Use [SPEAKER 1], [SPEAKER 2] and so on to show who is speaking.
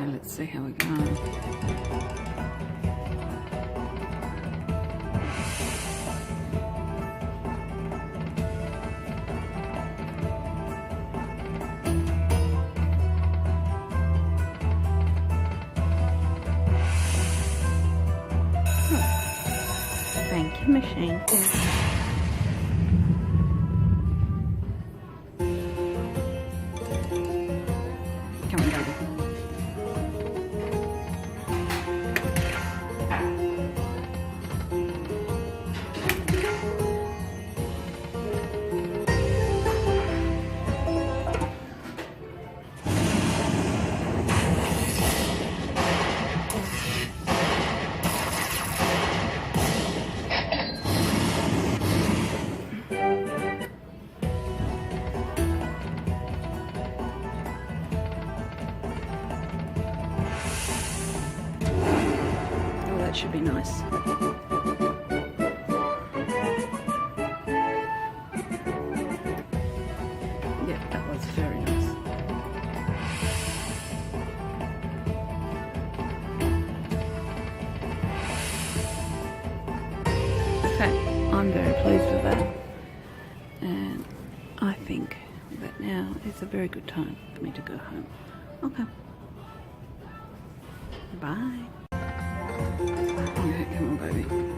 [SPEAKER 1] Okay, let's see how we go. Thank you, machine. Come on, baby. Oh, that should be nice. Yeah, that was very nice. Okay, I'm very pleased with that. And I think that now is a very good time for me to go home. Okay. Bye. Okay, come on, baby.